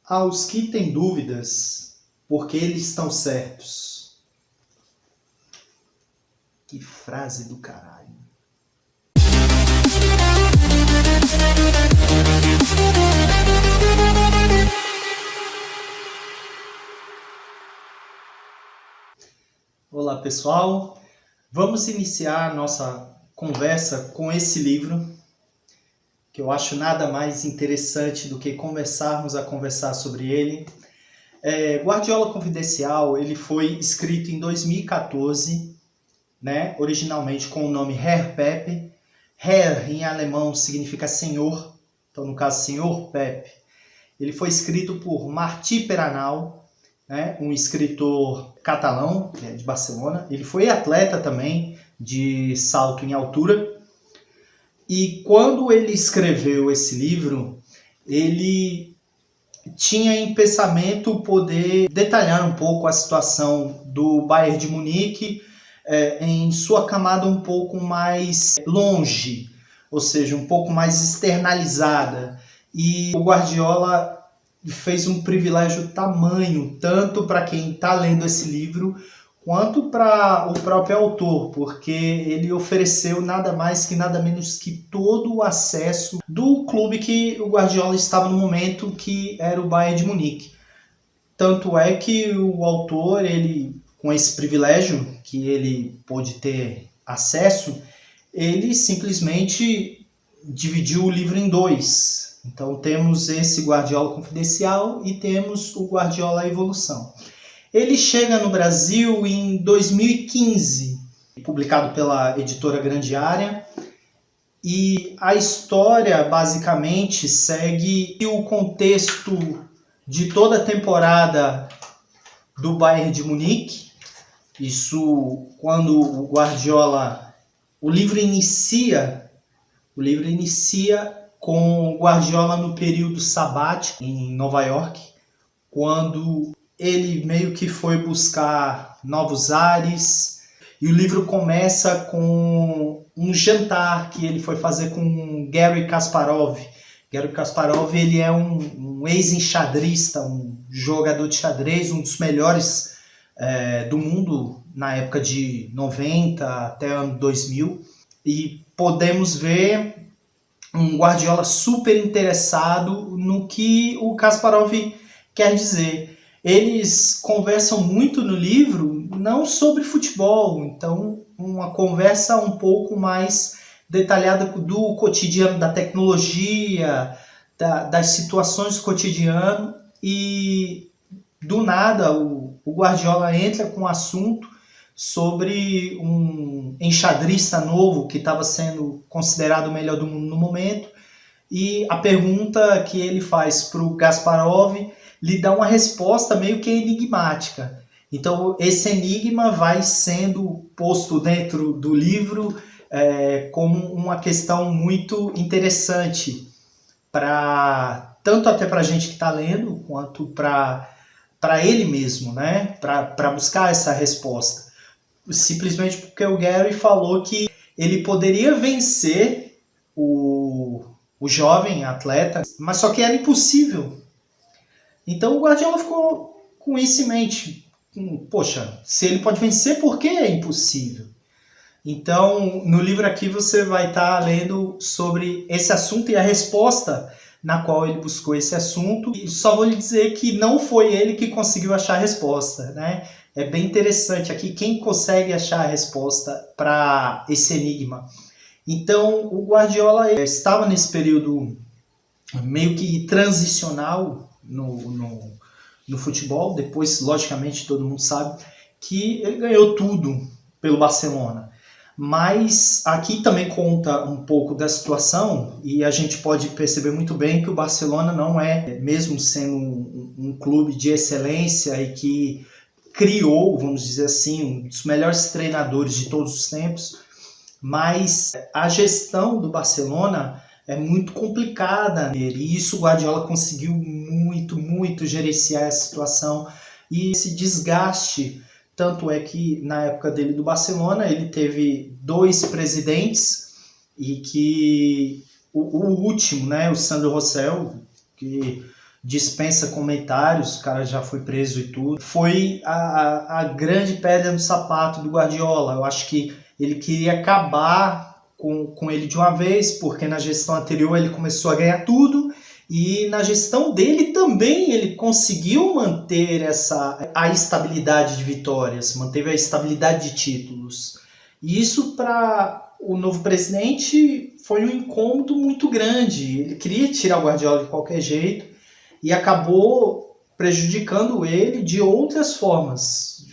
Aos que têm dúvidas, porque eles estão certos. Que frase do caralho. Olá pessoal, vamos iniciar a nossa conversa com esse livro, que eu acho nada mais interessante do que começarmos a conversar sobre ele. Guardiola Confidencial, ele foi escrito em 2014, né? Originalmente com o nome Herr Pepe. Herr em alemão significa senhor, então no caso senhor Pepe. Ele foi escrito por Martí Peranal, né? Um escritor catalão, de Barcelona. Ele foi atleta também de salto em altura. E quando ele escreveu esse livro, ele tinha em pensamento poder detalhar um pouco a situação do Bayern de Munique em sua camada um pouco mais longe, ou seja, um pouco mais externalizada. E o Guardiola fez um privilégio tamanho, tanto para quem está lendo esse livro, quanto para o próprio autor, porque ele ofereceu nada mais que nada menos que todo o acesso do clube que o Guardiola estava no momento, que era o Bayern de Munique. Tanto é que o autor, ele, com esse privilégio que ele pôde ter acesso, ele simplesmente dividiu o livro em dois. Então temos esse Guardiola Confidencial e temos o Guardiola Evolução. Ele chega no Brasil em 2015, publicado pela editora Grande Área, e a história basicamente segue o contexto de toda a temporada do Bayern de Munique. Isso quando o Guardiola... O livro inicia com o Guardiola no período sabático em Nova York, quando ele meio que foi buscar novos ares, e o livro começa com um jantar que ele foi fazer com Garry Kasparov. Garry Kasparov, ele é um ex-enxadrista, um jogador de xadrez, um dos melhores do mundo na época de 90 até ano 2000, e podemos ver um Guardiola super interessado no que o Kasparov quer dizer. Eles conversam muito no livro, não sobre futebol, então uma conversa um pouco mais detalhada do cotidiano, da tecnologia, das situações do cotidiano, e do nada o Guardiola entra com um assunto sobre um enxadrista novo que estava sendo considerado o melhor do mundo no momento, e a pergunta que ele faz para o Kasparov lhe dá uma resposta meio que enigmática. Então esse enigma vai sendo posto dentro do livro como uma questão muito interessante, tanto até para a gente que está lendo, quanto para ele mesmo, né? Para buscar essa resposta. Simplesmente porque o Garry falou que ele poderia vencer o jovem atleta, mas só que era impossível. Então o Guardiola ficou com isso em mente. Poxa, se ele pode vencer, por que é impossível? Então, no livro aqui você vai estar lendo sobre esse assunto e a resposta na qual ele buscou esse assunto. E só vou lhe dizer que não foi ele que conseguiu achar a resposta, né? É bem interessante aqui quem consegue achar a resposta para esse enigma. Então, o Guardiola estava nesse período meio que transicional no futebol. Depois, logicamente, todo mundo sabe que ele ganhou tudo pelo Barcelona. Mas aqui também conta um pouco da situação, e a gente pode perceber muito bem que o Barcelona não é, mesmo sendo um clube de excelência e que criou, vamos dizer assim, um dos melhores treinadores de todos os tempos, mas a gestão do Barcelona é muito complicada, e isso o Guardiola conseguiu muito gerenciar essa situação e esse desgaste. Tanto é que na época dele do Barcelona ele teve 2 presidentes, e que o último, né, o Sandro Rosell, que dispensa comentários, o cara já foi preso e tudo. Foi a grande pedra no sapato do Guardiola. Eu acho que ele queria acabar com ele de uma vez, porque na gestão anterior ele começou a ganhar tudo, e na gestão dele também ele conseguiu manter a estabilidade de vitórias, manteve a estabilidade de títulos. E isso, para o novo presidente, foi um incômodo muito grande. Ele queria tirar o Guardiola de qualquer jeito e acabou prejudicando ele de outras formas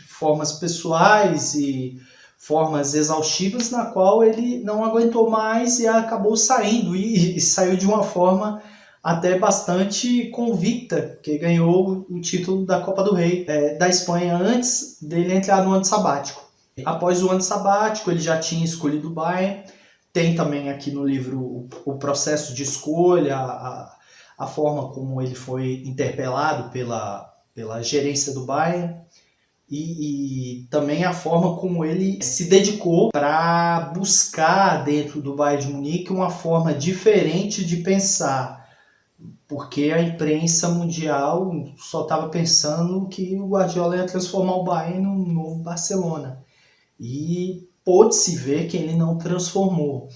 pessoais e formas exaustivas, na qual ele não aguentou mais e acabou saindo, e saiu de uma forma até bastante convicta, que ganhou o título da Copa do Rei da Espanha antes dele entrar no ano sabático. Após o ano sabático, ele já tinha escolhido o Bayern. Tem também aqui no livro o processo de escolha, a forma como ele foi interpelado pela gerência do Bayern, e também a forma como ele se dedicou para buscar dentro do Bayern de Munique uma forma diferente de pensar, porque a imprensa mundial só estava pensando que o Guardiola ia transformar o Bayern num novo Barcelona, e pôde-se ver que ele não transformou.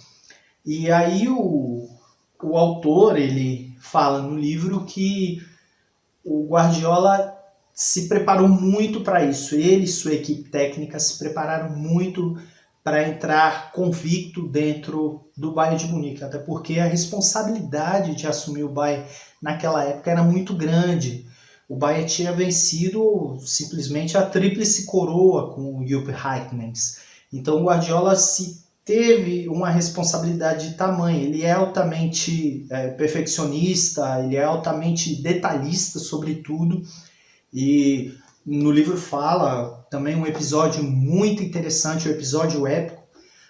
E aí o autor, ele fala no livro que o Guardiola se preparou muito para isso. Ele e sua equipe técnica se prepararam muito para entrar convicto dentro do Bayern de Munique, até porque a responsabilidade de assumir o Bayern naquela época era muito grande. O Bayern tinha vencido simplesmente a tríplice coroa com o Jupp Heynckes. Então o Guardiola teve uma responsabilidade de tamanho. Ele é altamente perfeccionista, ele é altamente detalhista sobre tudo. E no livro fala também um episódio muito interessante, um episódio épico,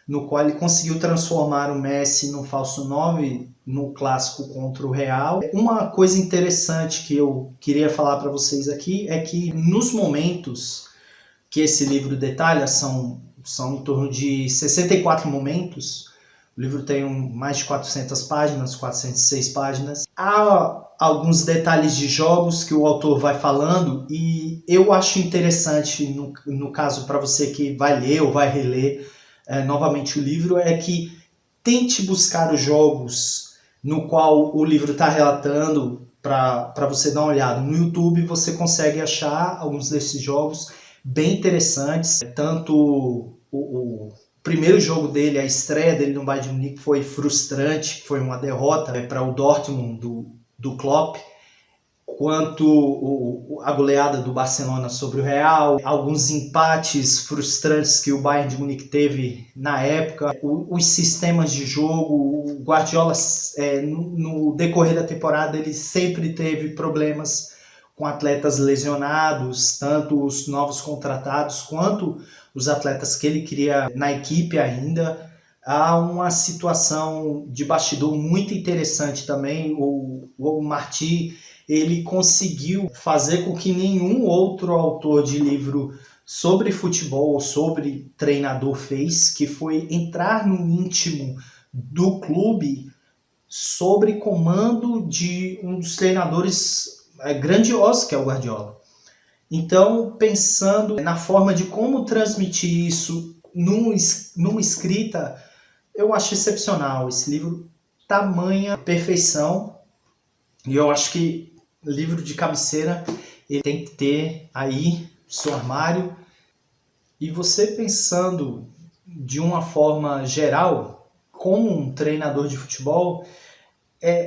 no qual ele conseguiu transformar o Messi no falso 9 no clássico contra o Real. Uma coisa interessante que eu queria falar para vocês aqui é que nos momentos que esse livro detalha, são em torno de 64 momentos, o livro tem mais de 400 páginas, 406 páginas. Há alguns detalhes de jogos que o autor vai falando, e eu acho interessante, no caso para você que vai ler ou vai reler novamente o livro, é que tente buscar os jogos no qual o livro está relatando para você dar uma olhada. No YouTube você consegue achar alguns desses jogos bem interessantes. Tanto o primeiro jogo dele, a estreia dele no Bayern de Munique, foi frustrante, foi uma derrota para o Dortmund do Klopp, quanto a goleada do Barcelona sobre o Real, alguns empates frustrantes que o Bayern de Munique teve na época, os sistemas de jogo. O Guardiola, no decorrer da temporada, ele sempre teve problemas com atletas lesionados, tanto os novos contratados quanto os atletas que ele queria na equipe ainda. Há uma situação de bastidor muito interessante também. O Martí, ele conseguiu fazer com que nenhum outro autor de livro sobre futebol, sobre treinador fez, que foi entrar no íntimo do clube sobre comando de um dos treinadores grandiosos, que é o Guardiola. Então, pensando na forma de como transmitir isso numa escrita, eu acho excepcional esse livro, tamanha perfeição. E eu acho que livro de cabeceira ele tem que ter aí no seu armário. E você, pensando de uma forma geral, como um treinador de futebol,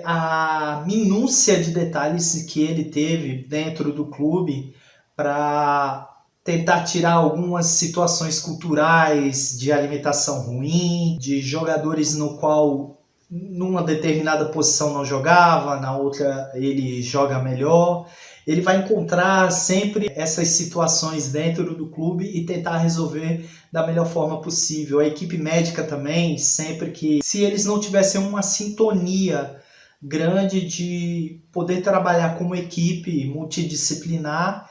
a minúcia de detalhes que ele teve dentro do clube para tentar tirar algumas situações culturais de alimentação ruim, de jogadores no qual numa determinada posição não jogava, na outra ele joga melhor. Ele vai encontrar sempre essas situações dentro do clube e tentar resolver da melhor forma possível. A equipe médica também, sempre que, se eles não tivessem uma sintonia grande de poder trabalhar como equipe multidisciplinar,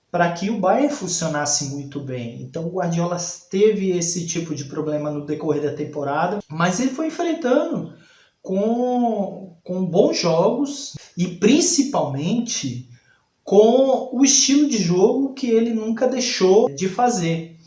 para que o Bayern funcionasse muito bem. Então o Guardiola teve esse tipo de problema no decorrer da temporada, mas ele foi enfrentando com bons jogos e principalmente com o estilo de jogo que ele nunca deixou de fazer.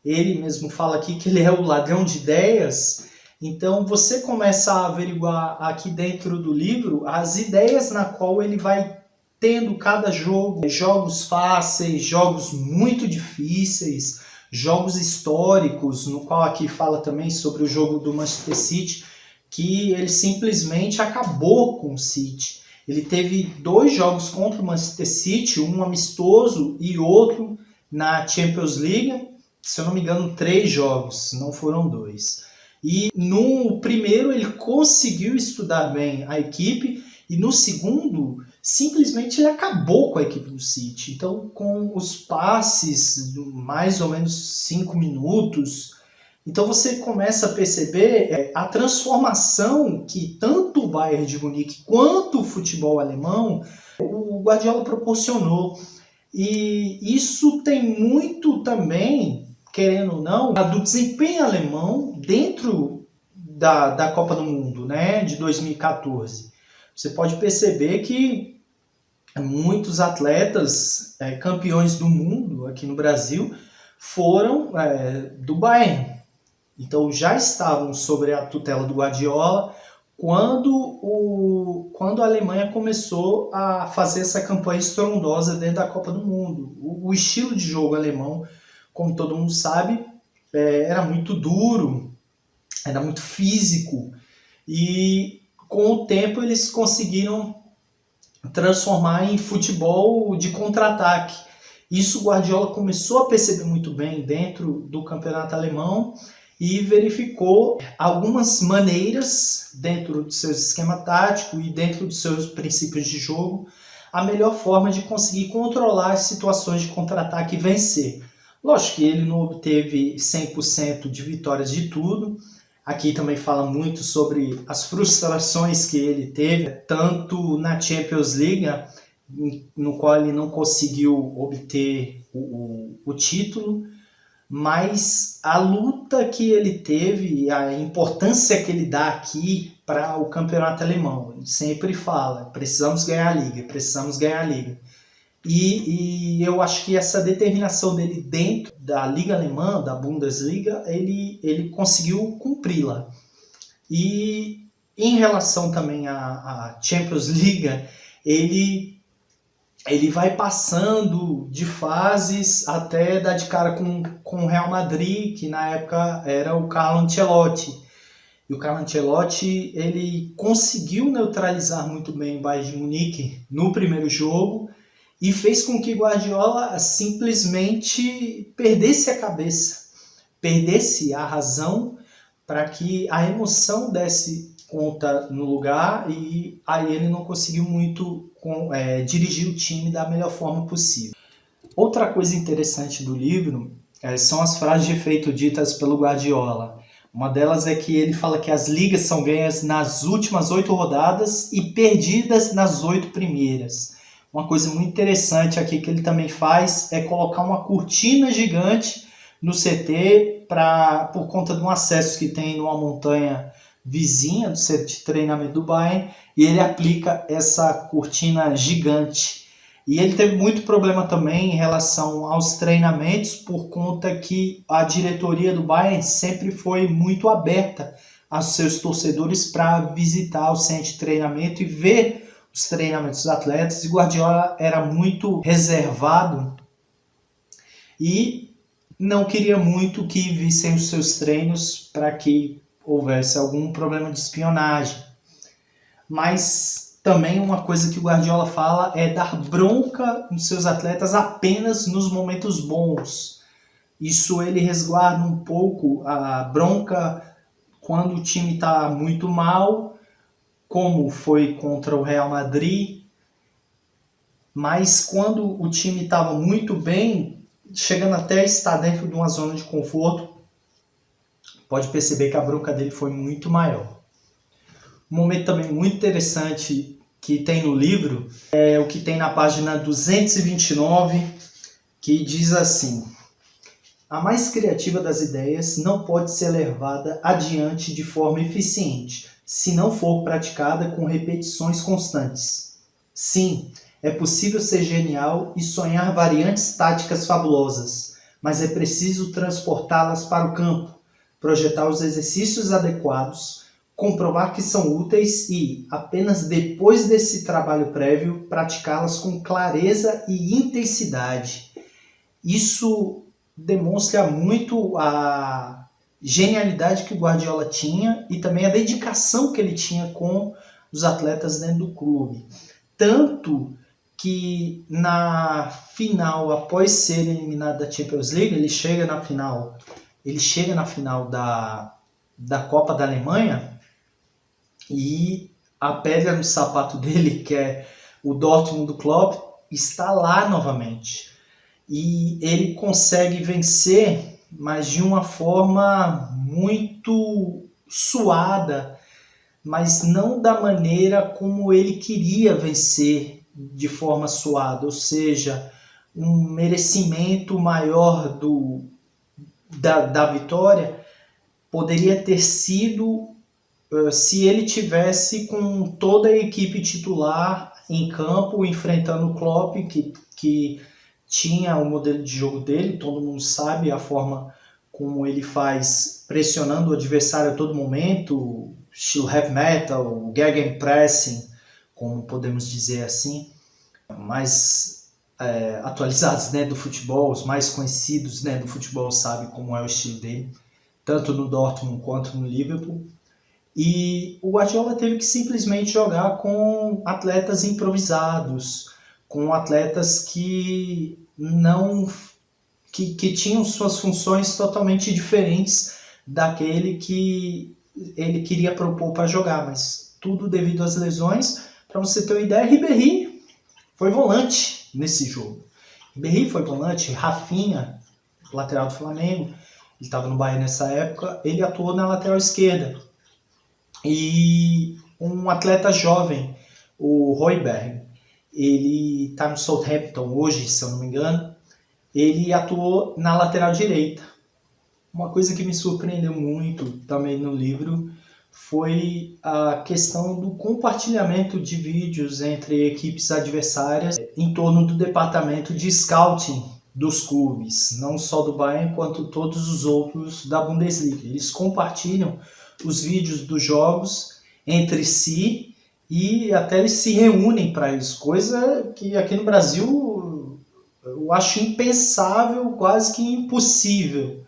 Ele mesmo fala aqui que ele é o ladrão de ideias, então você começa a averiguar aqui dentro do livro as ideias na qual ele vai tendo cada jogo, jogos fáceis, jogos muito difíceis, jogos históricos, no qual aqui fala também sobre o jogo do Manchester City, que ele simplesmente acabou com o City. Ele teve 2 jogos contra o Manchester City, um amistoso e outro na Champions League, se eu não me engano 3 jogos, não foram 2. E no primeiro ele conseguiu estudar bem a equipe, e no segundo, simplesmente ele acabou com a equipe do City. Então, com os passes, mais ou menos 5 minutos, então você começa a perceber a transformação que tanto o Bayern de Munique quanto o futebol alemão, o Guardiola proporcionou. E isso tem muito também, querendo ou não, do desempenho alemão dentro da Copa do Mundo, né, de 2014. Você pode perceber que muitos atletas campeões do mundo aqui no Brasil foram do Bayern. Então já estavam sobre a tutela do Guardiola quando a Alemanha começou a fazer essa campanha estrondosa dentro da Copa do Mundo. O estilo de jogo alemão, como todo mundo sabe, era muito duro, era muito físico, e com o tempo eles conseguiram transformar em futebol de contra-ataque. Isso o Guardiola começou a perceber muito bem dentro do campeonato alemão e verificou algumas maneiras dentro do seu esquema tático e dentro dos seus princípios de jogo, a melhor forma de conseguir controlar as situações de contra-ataque e vencer. Lógico que ele não obteve 100% de vitórias de tudo. Aqui também fala muito sobre as frustrações que ele teve, tanto na Champions League, no qual ele não conseguiu obter o título, mas a luta que ele teve, a importância que ele dá aqui para o campeonato alemão. Ele sempre fala, precisamos ganhar a Liga, precisamos ganhar a Liga. E eu acho que essa determinação dele dentro da Liga Alemã, da Bundesliga, ele conseguiu cumpri-la. E em relação também à Champions League, ele vai passando de fases até dar de cara com o Real Madrid, que na época era o Carlo Ancelotti. E o Carlo Ancelotti ele conseguiu neutralizar muito bem o Bayern de Munique no primeiro jogo, e fez com que Guardiola simplesmente perdesse a cabeça, perdesse a razão, para que a emoção desse conta no lugar, e aí ele não conseguiu muito dirigir o time da melhor forma possível. Outra coisa interessante do livro são as frases de efeito ditas pelo Guardiola. Uma delas é que ele fala que as ligas são ganhas nas últimas 8 rodadas e perdidas nas 8 primeiras. Uma coisa muito interessante aqui que ele também faz é colocar uma cortina gigante no CT por conta de um acesso que tem numa montanha vizinha do centro de treinamento do Bayern, e ele aplica essa cortina gigante. E ele teve muito problema também em relação aos treinamentos, por conta que a diretoria do Bayern sempre foi muito aberta aos seus torcedores para visitar o centro de treinamento e ver os treinamentos dos atletas, e Guardiola era muito reservado e não queria muito que vissem os seus treinos para que houvesse algum problema de espionagem. Mas também uma coisa que o Guardiola fala é dar bronca nos seus atletas apenas nos momentos bons. Isso ele resguarda um pouco a bronca quando o time está muito mal, como foi contra o Real Madrid, mas quando o time estava muito bem, chegando até a estar dentro de uma zona de conforto, pode perceber que a bronca dele foi muito maior. Um momento também muito interessante que tem no livro é o que tem na página 229, que diz assim: a mais criativa das ideias não pode ser levada adiante de forma eficiente se não for praticada com repetições constantes. Sim, é possível ser genial e sonhar variantes táticas fabulosas, mas é preciso transportá-las para o campo, projetar os exercícios adequados, comprovar que são úteis e, apenas depois desse trabalho prévio, praticá-las com clareza e intensidade. Isso demonstra muito a genialidade que o Guardiola tinha e também a dedicação que ele tinha com os atletas dentro do clube. Tanto que na final, após ser eliminado da Champions League, ele chega na final da Copa da Alemanha e a pedra no sapato dele, que é o Dortmund do Klopp, está lá novamente. E ele consegue vencer, mas de uma forma muito suada, mas não da maneira como ele queria vencer de forma suada, ou seja, um merecimento maior da vitória poderia ter sido se ele tivesse com toda a equipe titular em campo, enfrentando o Klopp, que tinha o modelo de jogo dele, todo mundo sabe a forma como ele faz, pressionando o adversário a todo momento, estilo heavy metal, gegenpressing, como podemos dizer assim, mais atualizados, né, do futebol, os mais conhecidos, né, do futebol sabem como é o estilo dele, tanto no Dortmund quanto no Liverpool. E o Guardiola teve que simplesmente jogar com atletas improvisados, com atletas que não que tinham suas funções totalmente diferentes daquele que ele queria propor para jogar, mas tudo devido às lesões. Para você ter uma ideia, Ribéry foi volante nesse jogo. Ribéry foi volante, Rafinha, lateral do Flamengo, ele estava no Bahia nessa época, ele atuou na lateral esquerda. E um atleta jovem, o Højbjerg, ele está no Southampton hoje, se eu não me engano, ele atuou na lateral direita. Uma coisa que me surpreendeu muito também no livro foi a questão do compartilhamento de vídeos entre equipes adversárias em torno do departamento de scouting dos clubes, não só do Bayern, quanto todos os outros da Bundesliga. Eles compartilham os vídeos dos jogos entre si e até eles se reúnem para isso, coisa que aqui no Brasil eu acho impensável, quase que impossível,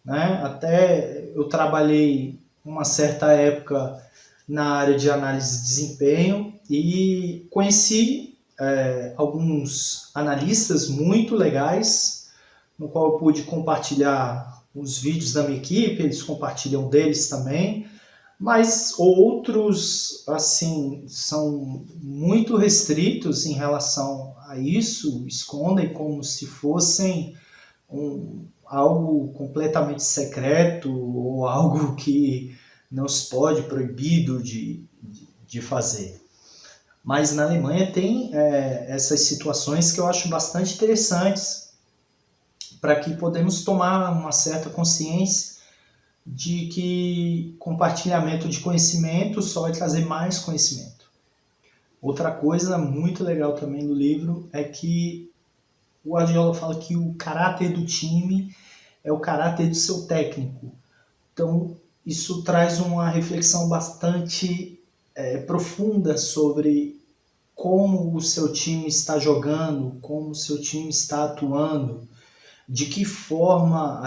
né? Até eu trabalhei uma certa época na área de análise de desempenho e conheci alguns analistas muito legais, no qual eu pude compartilhar os vídeos da minha equipe, eles compartilham deles também, mas outros, assim, são muito restritos em relação a isso, escondem como se fossem algo completamente secreto ou algo que não se pode, proibido de fazer. Mas na Alemanha tem essas situações que eu acho bastante interessantes, para que podemos tomar uma certa consciência de que compartilhamento de conhecimento só vai trazer mais conhecimento. Outra coisa muito legal também no livro é que o Guardiola fala que o caráter do time é o caráter do seu técnico. Então, isso traz uma reflexão bastante profunda sobre como o seu time está jogando, como o seu time está atuando, de que forma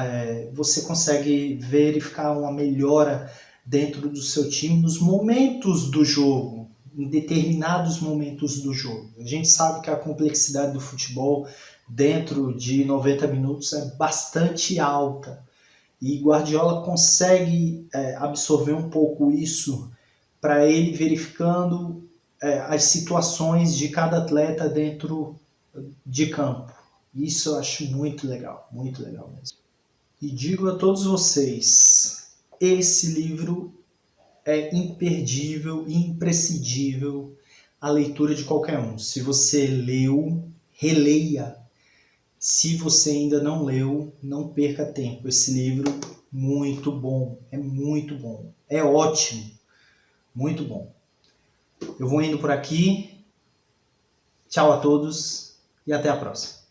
você consegue verificar uma melhora dentro do seu time nos momentos do jogo, em determinados momentos do jogo. A gente sabe que a complexidade do futebol dentro de 90 minutos é bastante alta e Guardiola consegue absorver um pouco isso para ele verificando as situações de cada atleta dentro de campo. Isso eu acho muito legal mesmo. E digo a todos vocês, esse livro é imperdível e imprescindível a leitura de qualquer um. Se você leu, releia. Se você ainda não leu, não perca tempo. Esse livro, muito bom, é ótimo. Muito bom. Eu vou indo por aqui. Tchau a todos e até a próxima.